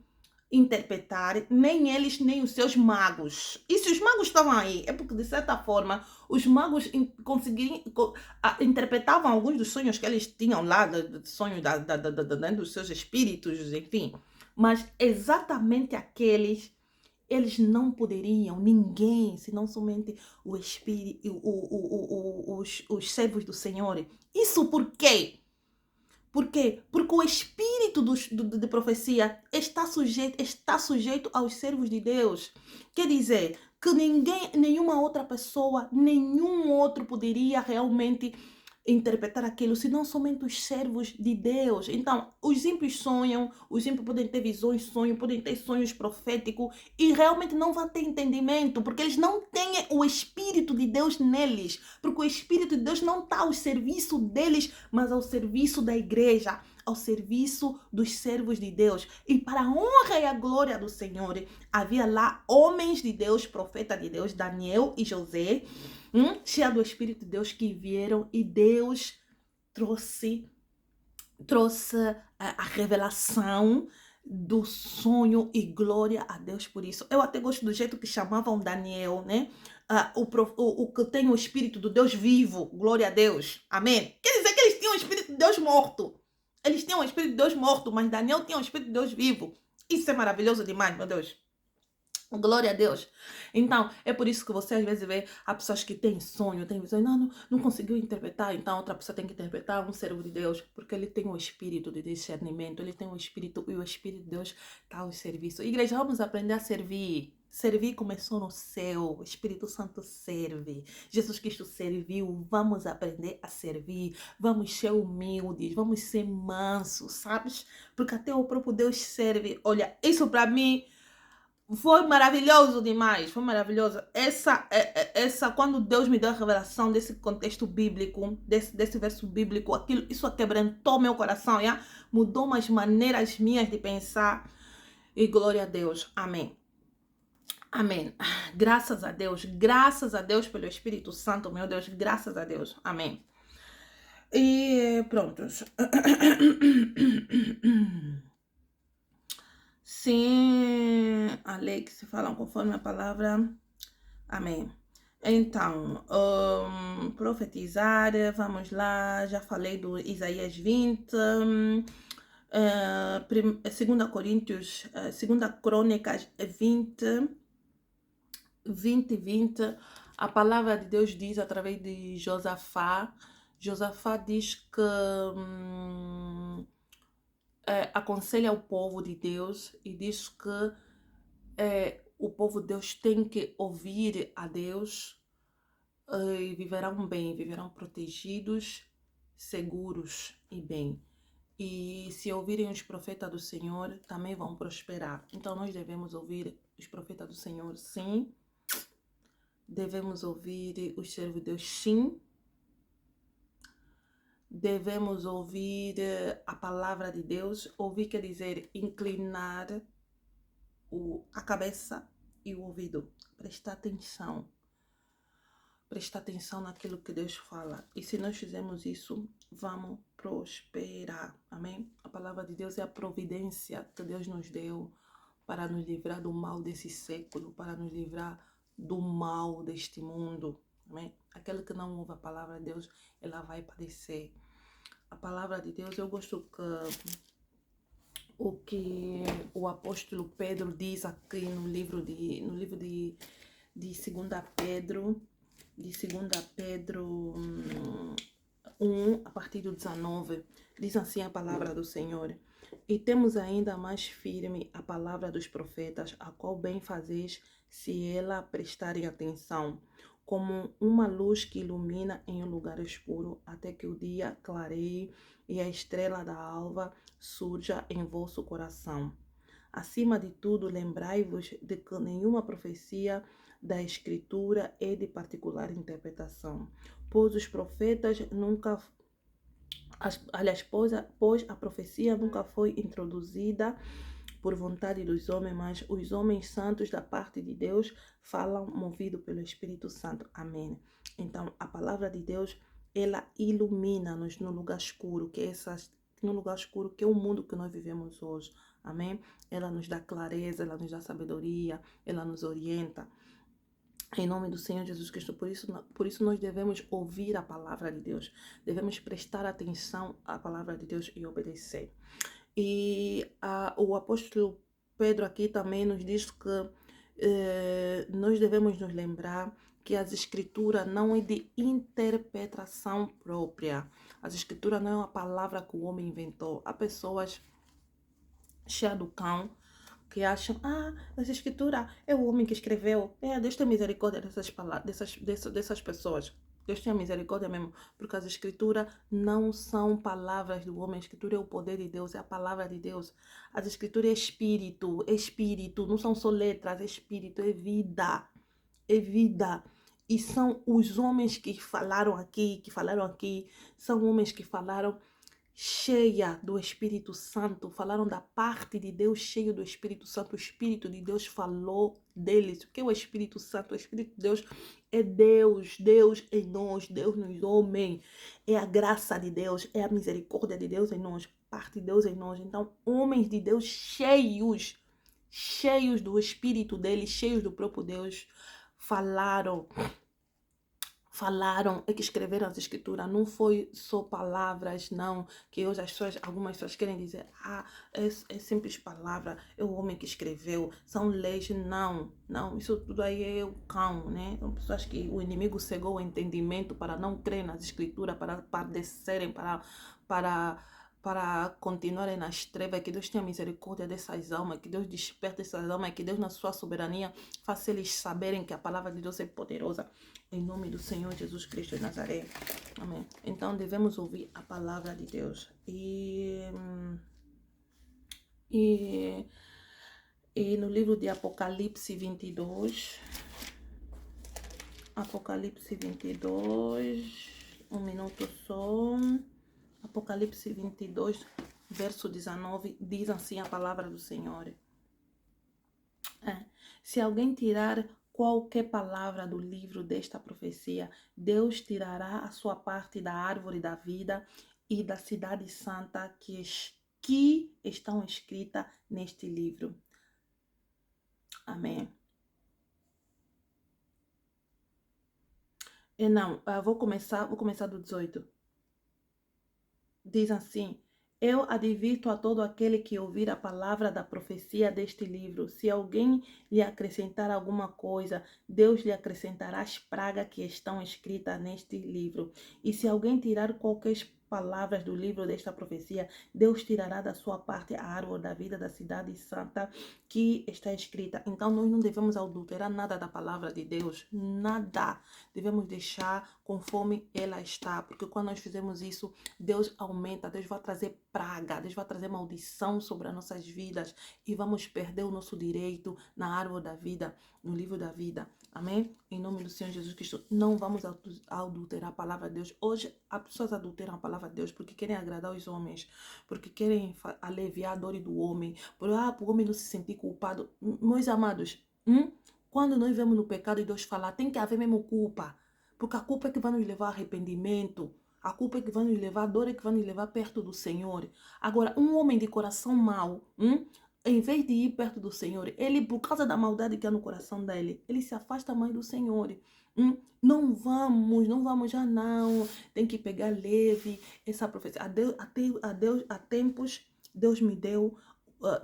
interpretar, nem eles, nem os seus magos. E se os magos estavam aí, é porque, de certa forma, os magos conseguiram interpretavam alguns dos sonhos que eles tinham lá, do sonho dos seus espíritos, enfim. Mas exatamente aqueles, eles não poderiam, ninguém, senão somente o Espírito, os servos do Senhor. Isso por quê? Por quê? Porque o espírito de profecia está sujeito aos servos de Deus. Quer dizer que nenhuma outra pessoa, nenhum outro poderia realmente interpretar aquilo, senão somente os servos de Deus. Então, os ímpios sonham, os ímpios podem ter visões, podem ter sonhos proféticos e realmente não vão ter entendimento, porque eles não têm o Espírito de Deus neles, porque o Espírito de Deus não está ao serviço deles, mas ao serviço da igreja, ao serviço dos servos de Deus. E para a honra e a glória do Senhor, havia lá homens de Deus, profetas de Deus, Daniel e José, cheia do Espírito de Deus, que vieram e Deus trouxe a revelação do sonho e glória a Deus por isso. Eu até gosto do jeito que chamavam Daniel, né? O que tem o Espírito do Deus vivo, glória a Deus, amém? Quer dizer que eles tinham o Espírito de Deus morto. Eles tinham o Espírito de Deus morto, mas Daniel tinha o Espírito de Deus vivo. Isso é maravilhoso demais, meu Deus. Glória a Deus. Então, é por isso que você às vezes vê há pessoas que têm sonho, têm visão, não conseguiu interpretar, então outra pessoa tem que interpretar, um servo de Deus, porque ele tem o espírito de discernimento, ele tem o espírito, e o Espírito de Deus está ao serviço. Igreja, vamos aprender a servir. Servir começou no céu, o Espírito Santo serve. Jesus Cristo serviu, vamos aprender a servir, vamos ser humildes, vamos ser mansos, sabes? Porque até o próprio Deus serve. Olha, isso para mim foi maravilhoso demais, foi maravilhoso. Quando Deus me deu a revelação desse contexto bíblico, desse verso bíblico, isso aquebrantou meu coração, já? Mudou umas maneiras minhas de pensar. E glória a Deus, amém. Amém. Graças a Deus pelo Espírito Santo, meu Deus, graças a Deus, amém. E prontos. Sim, Alex, falam conforme a palavra. Amém. Então, profetizar, vamos lá, já falei do Isaías 20, 2 Coríntios, 2 Crônicas 20, 20, a palavra de Deus diz através de Josafá. Josafá diz que aconselha o povo de Deus e diz que o povo de Deus tem que ouvir a Deus e viverão bem, viverão protegidos, seguros e bem. E se ouvirem os profetas do Senhor, também vão prosperar. Então nós devemos ouvir os profetas do Senhor, sim. Devemos ouvir os servos de Deus, sim. Devemos ouvir a palavra de Deus. Ouvir quer dizer inclinar a cabeça e o ouvido. Prestar atenção. Prestar atenção naquilo que Deus fala. E se nós fizermos isso, vamos prosperar. Amém? A palavra de Deus é a providência que Deus nos deu para nos livrar do mal desse século, para nos livrar do mal deste mundo. Amém? Aquele que não ouve a palavra de Deus, ela vai padecer. A palavra de Deus, eu gosto que o que o apóstolo Pedro diz aqui no livro de 2 Pedro, de 2 Pedro 1, a partir do 19, diz assim a palavra do Senhor. E temos ainda mais firme a palavra dos profetas, a qual bem fazeis se ela prestarem atenção, como uma luz que ilumina em um lugar escuro, até que o dia clareie e a estrela da alva surja em vosso coração. Acima de tudo, lembrai-vos de que nenhuma profecia da Escritura é de particular interpretação, pois os profetas nunca... pois a profecia nunca foi introduzida por vontade dos homens, mas os homens santos da parte de Deus falam movido pelo Espírito Santo. Amém. Então, a palavra de Deus, ela ilumina-nos no lugar escuro, que é o mundo que nós vivemos hoje. Amém? Ela nos dá clareza, ela nos dá sabedoria, ela nos orienta. Em nome do Senhor Jesus Cristo, por isso nós devemos ouvir a palavra de Deus, devemos prestar atenção à palavra de Deus e obedecer. E o apóstolo Pedro aqui também nos diz que nós devemos nos lembrar que as escrituras não é de interpretação própria. As escrituras não é uma palavra que o homem inventou. Há pessoas cheias do cão que acham, essa escritura é o homem que escreveu. Deus tem misericórdia dessas palavras, dessas pessoas. Deus tem misericórdia mesmo, porque as escrituras não são palavras do homem. A escritura é o poder de Deus, é a palavra de Deus. As escrituras é espírito, não são só letras, é espírito, é vida, é vida. E são os homens que falaram aqui, são homens que falaram cheia do Espírito Santo, falaram da parte de Deus, cheio do Espírito Santo. O Espírito de Deus falou deles. O que é o Espírito Santo? O Espírito de Deus é Deus, Deus em nós, Deus nos homens. É a graça de Deus, é a misericórdia de Deus em nós, parte de Deus em nós. Então, homens de Deus cheios do Espírito dele, cheios do próprio Deus, falaram, é que escreveram as escrituras, não foi só palavras, não, que hoje algumas pessoas querem dizer, é simples palavra, é o homem que escreveu, são leis, não, isso tudo aí é o cão, né? São pessoas que o inimigo cegou o entendimento para não crer nas escrituras, para padecerem, para para continuarem nas trevas, que Deus tenha misericórdia dessas almas, que Deus desperte essas almas, que Deus na sua soberania faça eles saberem que a palavra de Deus é poderosa, em nome do Senhor Jesus Cristo de Nazaré. Amém. Então devemos ouvir a palavra de Deus. E no livro de Apocalipse 22, Apocalipse 22, um minuto só. Apocalipse 22, verso 19, diz assim a palavra do Senhor. Se alguém tirar qualquer palavra do livro desta profecia, Deus tirará a sua parte da árvore da vida e da cidade santa que estão escritas neste livro. Amém. E não, vou começar do 18. Diz assim: eu advirto a todo aquele que ouvir a palavra da profecia deste livro. Se alguém lhe acrescentar alguma coisa, Deus lhe acrescentará as pragas que estão escritas neste livro. E se alguém tirar qualquer palavras do livro desta profecia, Deus tirará da sua parte a árvore da vida da cidade santa que está escrita. Então nós não devemos adulterar nada da palavra de Deus, nada. Devemos deixar conforme ela está, porque quando nós fizemos isso, Deus aumenta, Deus vai trazer praga, Deus vai trazer maldição sobre as nossas vidas e vamos perder o nosso direito na árvore da vida, no livro da vida. Amém? Em nome do Senhor Jesus Cristo, não vamos adulterar a palavra de Deus. Hoje, as pessoas adulteram a palavra de Deus porque querem agradar os homens, porque querem aliviar a dor do homem, para o homem não se sentir culpado. Meus amados, quando nós vemos no pecado e Deus falar, tem que haver mesmo culpa, porque a culpa é que vai nos levar a arrependimento. A culpa é que vai nos levar, a dor é que vai nos levar perto do Senhor. Agora, um homem de coração mau, em vez de ir perto do Senhor, ele, por causa da maldade que há no coração dele, ele se afasta mais do Senhor. Não vamos, não. Tem que pegar leve essa profecia. Há tempos, Deus me deu,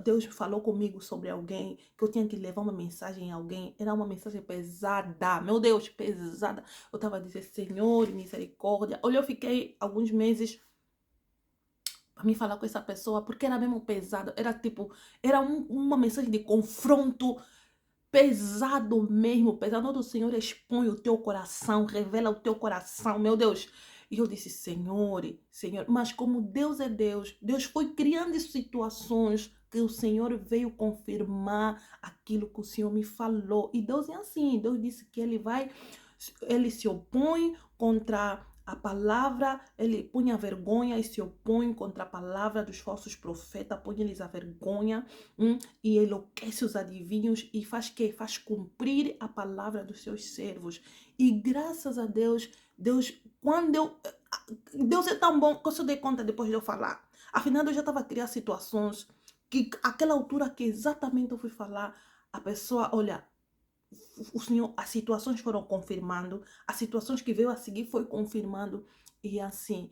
Deus falou comigo sobre alguém, que eu tinha que levar uma mensagem a alguém. Era uma mensagem pesada, meu Deus, pesada. Eu estava a dizer, Senhor, misericórdia. Olha, eu fiquei alguns meses para me falar com essa pessoa, porque era mesmo pesado, era tipo, era uma mensagem de confronto, pesado mesmo, pesado do Senhor, expõe o teu coração, revela o teu coração, meu Deus. E eu disse, Senhor, mas como Deus é Deus, Deus foi criando situações que o Senhor veio confirmar aquilo que o Senhor me falou. E Deus é assim, Deus disse que ele se opõe contra a palavra, ele põe a vergonha e se opõe contra a palavra dos falsos profetas, põe eles a vergonha, e enlouquece os adivinhos e faz cumprir a palavra dos seus servos. E graças a Deus, Deus é tão bom que eu só dei conta depois de eu falar. Afinal, eu já estava a criar situações que aquela altura que exatamente eu fui falar, a pessoa, olha, o Senhor, as situações foram confirmando, as situações que veio a seguir foi confirmando, e assim,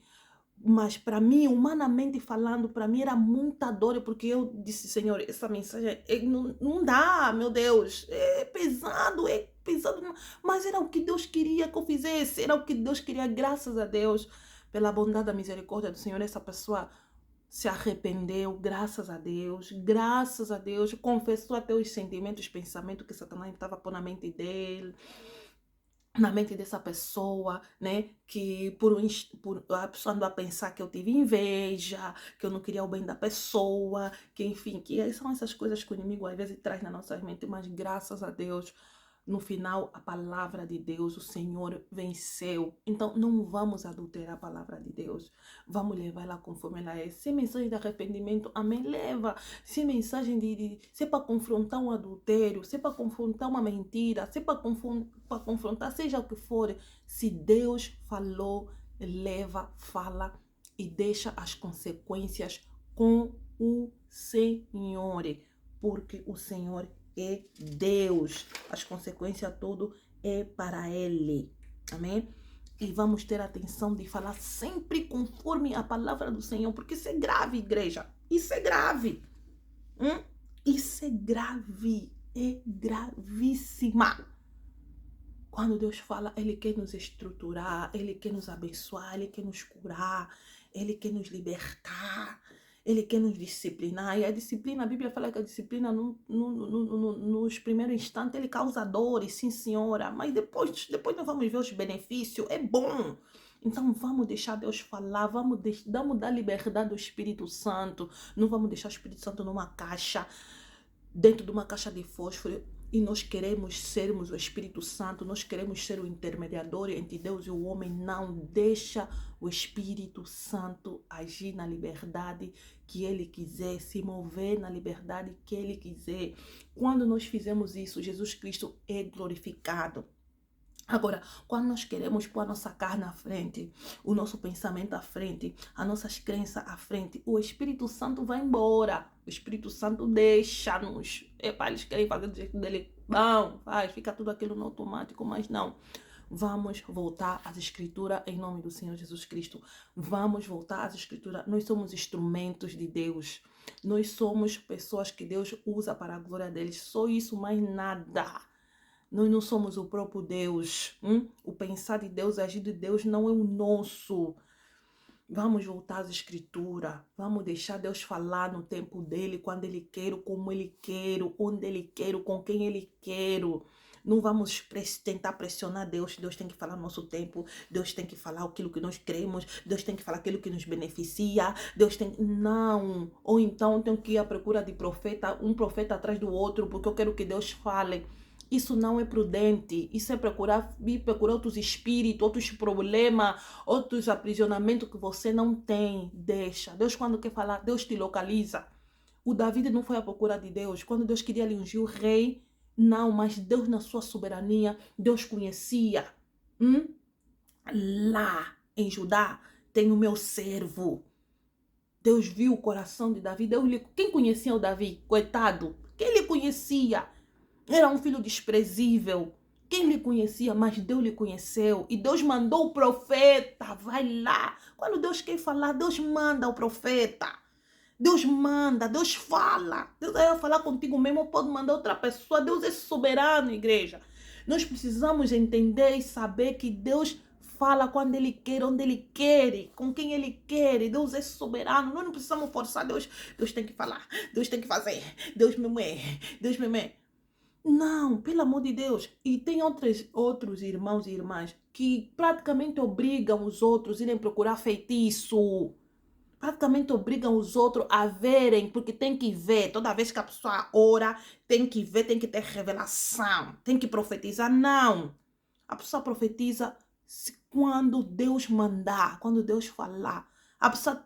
mas para mim, humanamente falando, para mim era muita dor, porque eu disse, Senhor, essa mensagem não dá, meu Deus, é pesado, mas era o que Deus queria que eu fizesse, era o que Deus queria, graças a Deus, pela bondade da misericórdia do Senhor, essa pessoa se arrependeu, graças a Deus, confessou até os sentimentos, os pensamentos que Satanás estava pondo na mente dele, na mente dessa pessoa, né, que por a pessoa andou a pensar que eu tive inveja, que eu não queria o bem da pessoa, que enfim, que são essas coisas que o inimigo às vezes traz na nossa mente, mas graças a Deus, no final, a palavra de Deus, o Senhor venceu. Então, não vamos adulterar a palavra de Deus. Vamos levar ela conforme ela é. Se é mensagem de arrependimento, amém, leva. Se é mensagem se é para confrontar um adultério, se é para confrontar uma mentira, se é para confrontar, seja o que for. Se Deus falou, leva, fala e deixa as consequências com o Senhor. Porque o Senhor é Deus. As consequências tudo é para Ele. Amém? E vamos ter atenção de falar sempre conforme a palavra do Senhor, porque isso é grave, igreja. Isso é grave. Isso é grave. É gravíssima. Quando Deus fala, Ele quer nos estruturar, Ele quer nos abençoar, Ele quer nos curar, Ele quer nos libertar. Ele quer nos disciplinar. E a disciplina, a Bíblia fala que a disciplina, nos primeiros instantes, ele causa dores, sim, senhora. Mas depois nós vamos ver os benefícios. É bom. Então vamos deixar Deus falar, vamos dar liberdade ao Espírito Santo. Não vamos deixar o Espírito Santo numa caixa, dentro de uma caixa de fósforo. E nós queremos sermos o Espírito Santo, nós queremos ser o intermediador entre Deus e o homem. Não deixa o Espírito Santo agir na liberdade que ele quiser, se mover na liberdade que ele quiser. Quando nós fizemos isso, Jesus Cristo é glorificado. Agora, quando nós queremos pôr a nossa carne à frente, o nosso pensamento à frente, as nossas crenças à frente, o Espírito Santo vai embora. O Espírito Santo deixa-nos. Eles querem fazer do jeito dele. Bom, fica tudo aquilo no automático, mas não. Vamos voltar às Escrituras em nome do Senhor Jesus Cristo. Vamos voltar às Escrituras. Nós somos instrumentos de Deus. Nós somos pessoas que Deus usa para a glória deles. Só isso, mais nada. Nós não somos o próprio Deus. O pensar de Deus, agir de Deus não é o nosso. Vamos voltar às Escrituras. Vamos deixar Deus falar no tempo dele, quando ele quer, como ele quer, onde ele quer, com quem ele quer. Não vamos tentar pressionar Deus. Deus tem que falar no nosso tempo. Deus tem que falar aquilo que nós queremos. Deus tem que falar aquilo que nos beneficia. Não. Ou então tenho que ir à procura de profeta, um profeta atrás do outro, porque eu quero que Deus fale. Isso não é prudente. Isso é procurar outros espíritos, outros problemas, outros aprisionamentos que você não tem. Deixa. Deus, quando quer falar, Deus te localiza. O David não foi à procura de Deus. Quando Deus queria lhe ungir o rei, não, mas Deus, na sua soberania, Deus conhecia. Lá em Judá tem o meu servo. Deus viu o coração de Davi. Quem conhecia o Davi? Coitado. Quem lhe conhecia? Era um filho desprezível. Quem lhe conhecia? Mas Deus lhe conheceu. E Deus mandou o profeta. Vai lá. Quando Deus quer falar, Deus manda o profeta. Deus manda, Deus fala. Deus vai falar contigo mesmo, pode mandar outra pessoa. Deus é soberano, igreja. Nós precisamos entender e saber que Deus fala quando Ele quer, onde Ele quer, com quem Ele quer. Deus é soberano. Nós não precisamos forçar Deus. Deus tem que falar, Deus tem que fazer. Deus mesmo é, Deus mesmo é. Não, pelo amor de Deus. E tem outros irmãos e irmãs que praticamente obrigam os outros a irem procurar feitiço. Praticamente obrigam os outros a verem, porque tem que ver. Toda vez que a pessoa ora, tem que ver, tem que ter revelação, tem que profetizar. Não. A pessoa profetiza quando Deus mandar, quando Deus falar. A pessoa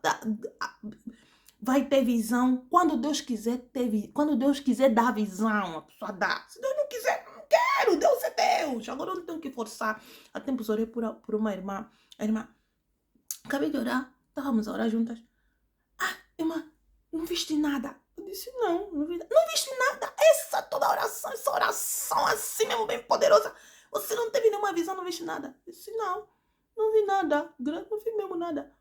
vai ter visão quando Deus quiser quando Deus quiser dar visão, a pessoa dá. Se Deus não quiser, não quero, Deus é Deus. Agora eu não tenho que forçar. Há tempos orei por uma irmã. A irmã, acabei de orar, estávamos a orar juntas. Irmã, não viste nada? Eu disse, não vi nada. Não viste nada? Toda oração, essa oração assim mesmo, bem poderosa. Você não teve nenhuma visão, não viste nada? Eu disse, não vi nada. Não vi mesmo nada.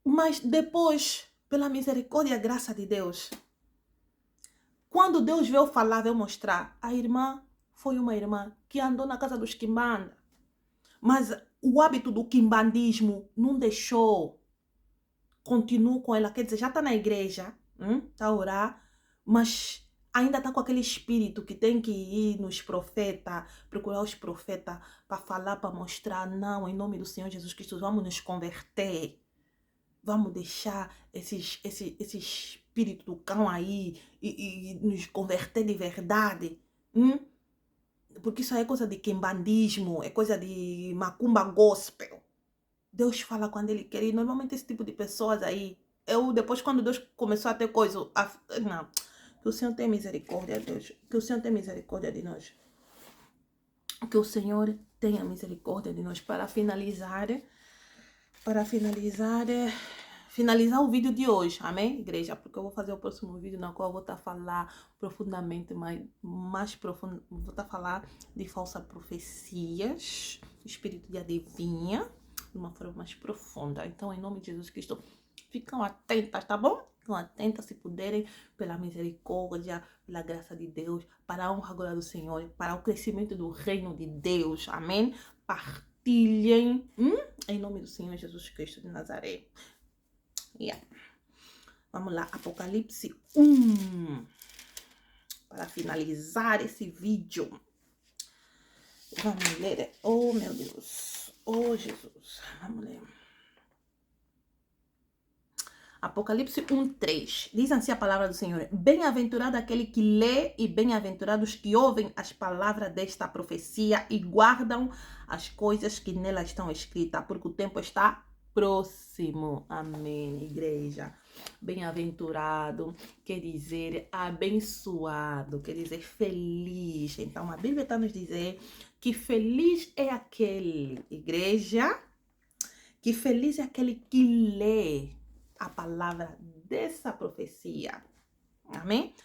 Mas depois, pela misericórdia e graça de Deus, quando Deus veio falar, veio mostrar, a irmã foi uma irmã que andou na casa dos quimbanda. Mas o hábito do quimbandismo não deixou. Continuo com ela, quer dizer, já está na igreja, está a orar, mas ainda está com aquele espírito que tem que ir nos profetas, procurar os profetas para falar, para mostrar. Não, em nome do Senhor Jesus Cristo, vamos nos converter. Vamos deixar esse espírito do cão aí e nos converter de verdade. Porque isso aí é coisa de quimbandismo, é coisa de macumba gospel. Deus fala quando Ele quer. E normalmente esse tipo de pessoas aí, depois quando Deus começou a ter coisa, não, que o Senhor tenha misericórdia, Deus, que o Senhor tenha misericórdia de nós. Que o Senhor tenha misericórdia de nós. Para finalizar o vídeo de hoje, amém, igreja? Porque eu vou fazer o próximo vídeo na qual eu vou estar a falar profundamente, mais profundo, vou estar a falar de falsas profecias, espírito de adivinha, de uma forma mais profunda. Então, em nome de Jesus Cristo, ficam atentas, tá bom? Ficam atentas, se puderem, pela misericórdia, pela graça de Deus, para a honra e glória do Senhor, para o crescimento do reino de Deus, amém? Partilhem, em nome do Senhor Jesus Cristo de Nazaré. Yeah. Vamos lá, Apocalipse 1. Para finalizar esse vídeo. Vamos ler. Oh, meu Deus. Oh, Jesus. Vamos ler. Apocalipse 1:3. Diz assim a palavra do Senhor: bem-aventurado aquele que lê e bem-aventurados que ouvem as palavras desta profecia e guardam as coisas que nela estão escritas, porque o tempo está próximo. Amém, igreja. Bem-aventurado quer dizer abençoado, quer dizer feliz. Então a Bíblia está nos dizer que feliz é aquele, igreja, que feliz é aquele que lê a palavra dessa profecia. Amém?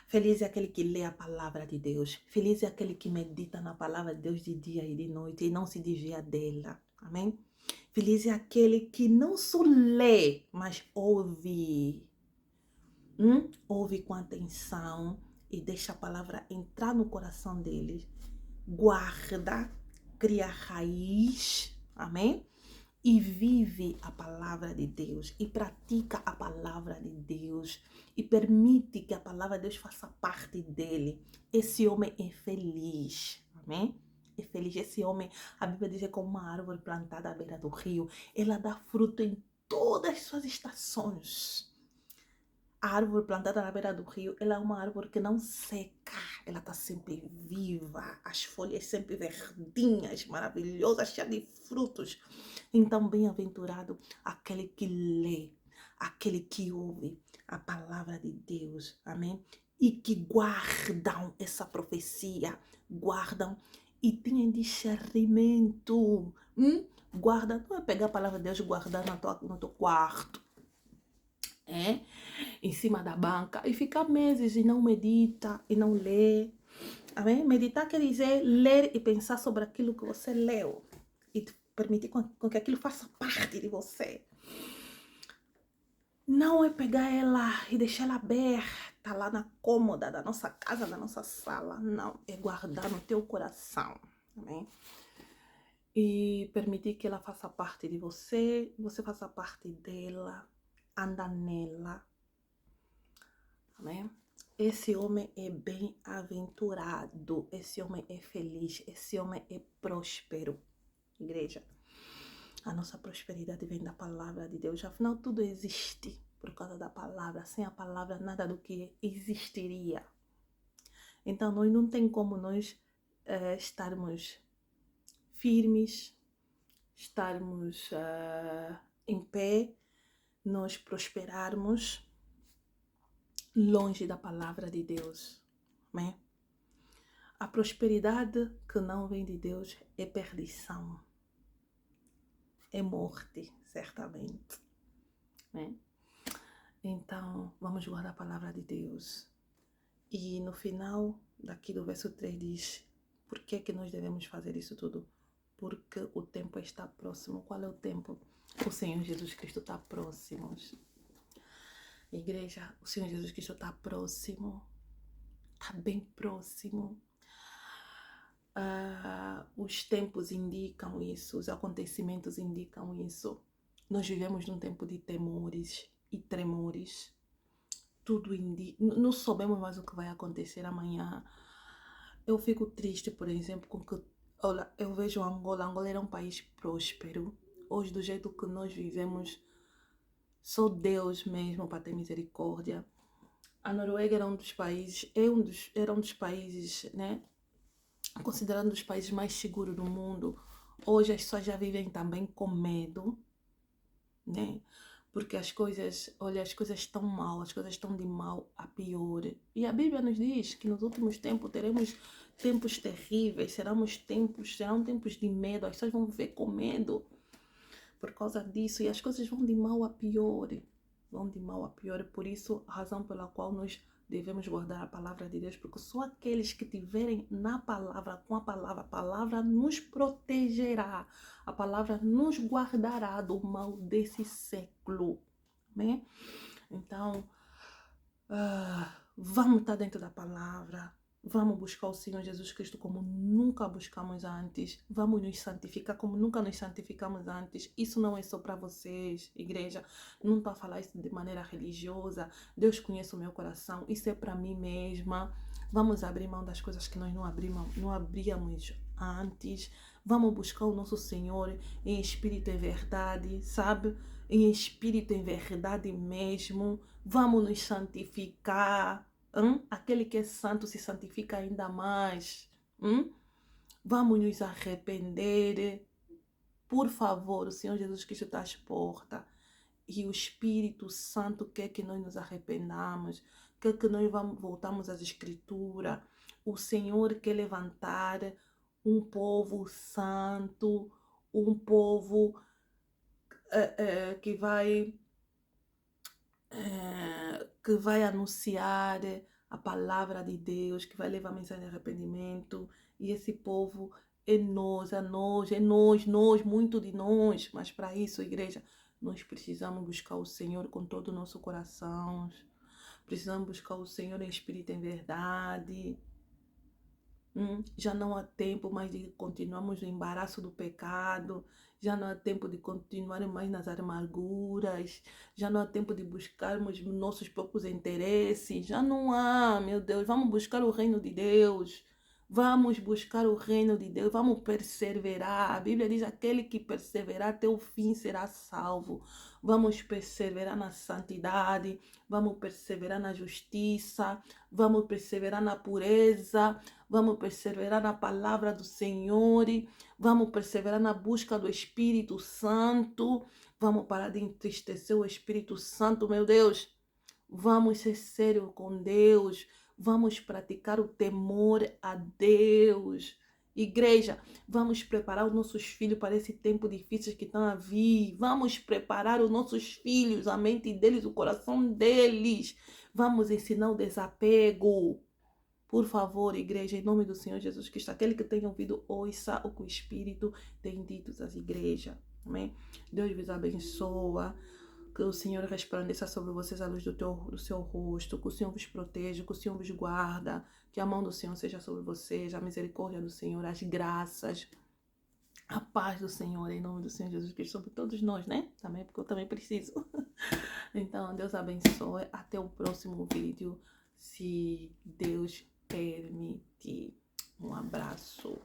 Feliz é aquele que lê a palavra de Deus. Feliz é aquele que medita na palavra de Deus de dia e de noite e não se desvia dela. Amém? Feliz é aquele que não só lê, mas ouve. Ouve com atenção e deixa a palavra entrar no coração deles. Guarda, cria raiz. Amém? E vive a palavra de Deus e pratica a palavra de Deus e permite que a palavra de Deus faça parte dele. Esse homem é feliz, amém? É feliz. Esse homem, a Bíblia diz, é como uma árvore plantada à beira do rio. Ela dá fruto em todas as suas estações. A árvore plantada na beira do rio, ela é uma árvore que não seca. Ela está sempre viva. As folhas sempre verdinhas, maravilhosas, cheias de frutos. Então, bem-aventurado aquele que lê, aquele que ouve a palavra de Deus. Amém? E que guardam essa profecia. Guardam e têm discernimento. Guarda, não é pegar a palavra de Deus e guardar no teu quarto. Em cima da banca e ficar meses e não medita e não lê. Amém? Meditar quer dizer ler e pensar sobre aquilo que você leu e permitir com que aquilo faça parte de você. Não é pegar ela e deixar ela aberta lá na cômoda da nossa casa, da nossa sala. Não, é guardar no teu coração. Amém? E permitir que ela faça parte de você, você faça parte dela, anda nela. Amém? Esse homem é bem-aventurado, esse homem é feliz, esse homem é próspero. Igreja, a nossa prosperidade vem da palavra de Deus. Afinal, tudo existe por causa da palavra. Sem a palavra, nada do que existiria. Então, nós não tem como nós estarmos firmes, estarmos em pé, nós prosperarmos longe da palavra de Deus. Amém? A prosperidade que não vem de Deus é perdição. É morte, certamente. Né? Então, vamos guardar a palavra de Deus. E no final, daqui do verso 3 diz, por que que nós devemos fazer isso tudo? Porque o tempo está próximo. Qual é o tempo? O Senhor Jesus Cristo está próximo. Igreja, o Senhor Jesus Cristo está próximo. Está bem próximo. Os tempos indicam isso, os acontecimentos indicam isso. Nós vivemos num tempo de temores e tremores. Tudo indica. Não sabemos mais o que vai acontecer amanhã. Eu fico triste, por exemplo, com que... Olha, eu vejo Angola. Angola era um país próspero. Hoje, do jeito que nós vivemos, só Deus mesmo para ter misericórdia. A Noruega era um dos países, era um dos países, né? Considerando um dos países mais seguros do mundo. Hoje as pessoas já vivem também com medo, né? Porque as coisas, olha, as coisas estão mal, as coisas estão de mal a pior. E a Bíblia nos diz que nos últimos tempos teremos tempos terríveis, serão tempos de medo, as pessoas vão viver com medo por causa disso, e as coisas vão de mal a pior. Vão de mal a pior, por isso a razão pela qual nós devemos guardar a palavra de Deus, porque só aqueles que tiverem na palavra, com a palavra nos protegerá, a palavra nos guardará do mal desse século, né? Então, vamos estar dentro da palavra, Vamos buscar o Senhor Jesus Cristo como nunca buscamos antes. Vamos nos santificar como nunca nos santificamos antes. Isso não é só para vocês, igreja. Não estou a falar isso de maneira religiosa. Deus conhece o meu coração. Isso é para mim mesma. Vamos abrir mão das coisas que nós não abríamos antes. Vamos buscar o nosso Senhor em espírito e verdade, sabe? Em espírito e verdade mesmo. Vamos nos santificar. Aquele que é santo se santifica ainda mais. Vamos nos arrepender. Por favor, o Senhor Jesus Cristo está às portas. E o Espírito Santo quer que nós nos arrependamos. Quer que nós voltamos às Escrituras. O Senhor quer levantar um povo santo. Um povo que vai anunciar a palavra de Deus, que vai levar a mensagem de arrependimento. E esse povo é nós, muito de nós. Mas para isso, igreja, nós precisamos buscar o Senhor com todo o nosso coração. Precisamos buscar o Senhor em espírito e em verdade. Já não há tempo mais de continuarmos no embaraço do pecado. Já não há tempo de continuarmos mais nas amarguras. Já não há tempo de buscarmos nossos próprios interesses. Já não há, meu Deus. Vamos buscar o reino de Deus. Vamos buscar o reino de Deus. Vamos perseverar. A Bíblia diz: aquele que perseverar até o fim será salvo. Vamos perseverar na santidade. Vamos perseverar na justiça. Vamos perseverar na pureza. Vamos perseverar na palavra do Senhor. Vamos perseverar na busca do Espírito Santo. Vamos parar de entristecer o Espírito Santo, meu Deus. Vamos ser sérios com Deus. Vamos praticar o temor a Deus. Igreja, vamos preparar os nossos filhos para esse tempo difícil que estão a vir. Vamos preparar os nossos filhos, a mente deles, o coração deles. Vamos ensinar o desapego. Por favor, igreja, em nome do Senhor Jesus Cristo, aquele que tem ouvido, ouça o que o Espírito tem dito às igrejas. Amém? Deus vos abençoa. Que o Senhor resplandeça sobre vocês a luz do seu rosto. Que o Senhor vos proteja, que o Senhor vos guarda. Que a mão do Senhor seja sobre vocês, a misericórdia do Senhor, as graças, a paz do Senhor, em nome do Senhor Jesus Cristo, sobre todos nós, né? Também, porque eu também preciso. Então, Deus abençoe. Até o próximo vídeo, se Deus permitir. Um abraço.